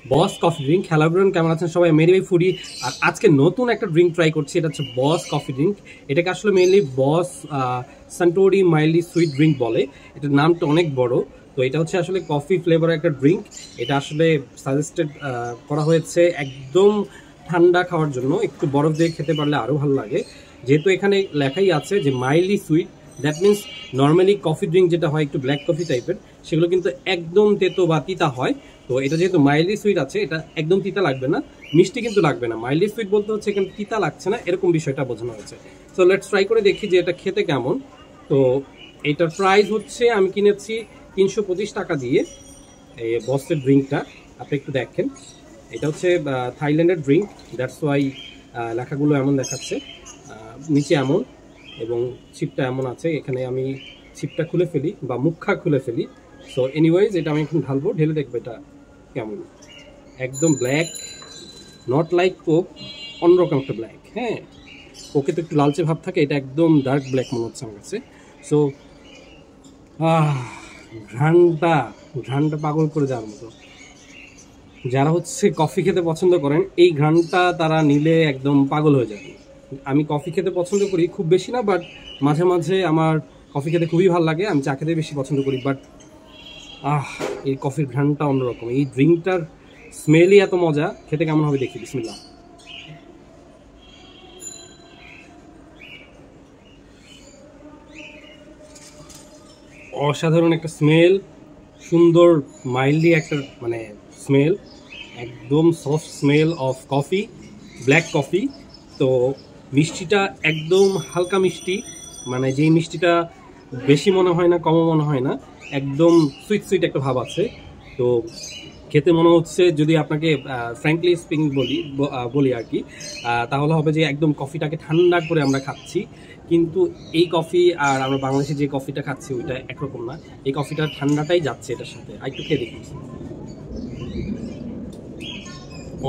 বস coffee drink. Hello everyone, কেমন আছেন সবাই? মেরি ভাই ফুডি। আর আজকে নতুন একটা ড্রিঙ্ক ট্রাই করছি, এটা হচ্ছে বস কফি ড্রিঙ্ক। এটাকে আসলে মেইনলি বস সানটোরি মাইল্ডলি সুইট ড্রিঙ্ক বলে। এটার নামটা অনেক বড়। তো এটা হচ্ছে আসলে কফি ফ্লেভারের একটা ড্রিঙ্ক। এটা আসলে সাজেস্টেড করা হয়েছে একদম ঠান্ডা খাওয়ার জন্য, একটু বরফ দিয়ে খেতে পারলে আরও ভালো লাগে। যেহেতু এখানে লেখাই আছে যে mildly sweet, that means normally coffee drink যেটা হয় একটু ব্ল্যাক কফি টাইপের, সেগুলো কিন্তু একদম তেতো বা তিতা হয়। তো এটা যেহেতু মাইল্ডলি সুইট আছে, এটা একদম তিতা লাগবে না, মিষ্টি কিন্তু লাগবে না। মাইল্ডলি সুইট বলতে হচ্ছে এখানে তিতা লাগছে না, এরকম বিষয়টা বোঝানো হয়েছে। সো লেটস ট্রাই করে দেখি যে এটা খেতে কেমন। তো এটার প্রাইস হচ্ছে, আমি কিনেছি 325 টাকা দিয়ে এই বসের ড্রিঙ্কটা। আপনি একটু দেখেন, এটা হচ্ছে থাইল্যান্ডের ড্রিঙ্ক, দ্যাটস ওয়াই লেখাগুলো এমন দেখাচ্ছে, নিচে এমন এবং ছিপটা এমন আছে। এখানে আমি ছিপটা খুলে ফেলি বা মুখা খুলে ফেলি। সো এনিওয়াইজ এটা আমি এখন ঢালবো, ঢেলে দেখবো এটা কেমন। একদম ব্ল্যাক, নট লাইক কোক, অন্যরকম একটা ব্ল্যাক। হ্যাঁ, কোকে তো একটু লালচে ভাব থাকে, এটা একদম ডার্ক ব্ল্যাক মনে হচ্ছে আমার কাছে। সো ঘ্রাণটা পাগল করে যাওয়ার মতো। যারা হচ্ছে কফি খেতে পছন্দ করেন, এই ঘ্রাণটা তারা নিলে একদম পাগল হয়ে যাবে। আমি কফি খেতে পছন্দ করি, খুব বেশি না, বাট মাঝে মাঝে আমার কফি খেতে খুবই ভালো লাগে। আমি চা খেতে বেশি পছন্দ করি, বাট এই কফির ঘ্রাণটা অন্যরকম। এই ড্রিঙ্কটার স্মেলই এত মজা, খেতে কেমন হবে দেখি। বিসমিল্লাহ। অসাধারণ একটা স্মেল, সুন্দর মাইল্ডলি একটা মানে স্মেল, একদম soft smell of coffee, black coffee. তো মিষ্টিটা একদম হালকা মিষ্টি, মানে যেই মিষ্টিটা বেশি মনে হয় না, কমও মনে হয় না, একদম সুইট সুইট একটা ভাব আছে। তো খেতে মনে হচ্ছে, যদি আপনাকে ফ্র্যাঙ্কলি স্পিকিং বলি আর কি, তাহলে হবে যে একদম কফিটাকে ঠান্ডা করে আমরা খাচ্ছি। কিন্তু এই কফি আর আমরা বাংলাদেশে যে কফিটা খাচ্ছি ওইটা একরকম না। এই কফিটা ঠান্ডাটাই যাচ্ছে এটার সাথে। আর একটু খেয়ে দেখি।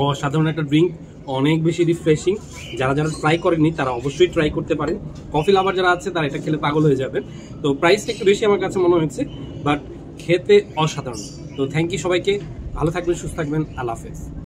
অসাধারণ একটা ড্রিঙ্ক, অনেক বেশি রিফ্রেশিং। যারা যারা ট্রাই করেননি তারা অবশ্যই ট্রাই করতে পারেন। কফি লাভার যারা আছে তারা এটা খেলে পাগল হয়ে যাবেন। তো প্রাইসটা একটু বেশি আমার কাছে মনে হয়েছে, বাট খেতে অসাধারণ। তো থ্যাংক ইউ সবাইকে, ভালো থাকবেন, সুস্থ থাকবেন, আল্লাহ হাফেজ।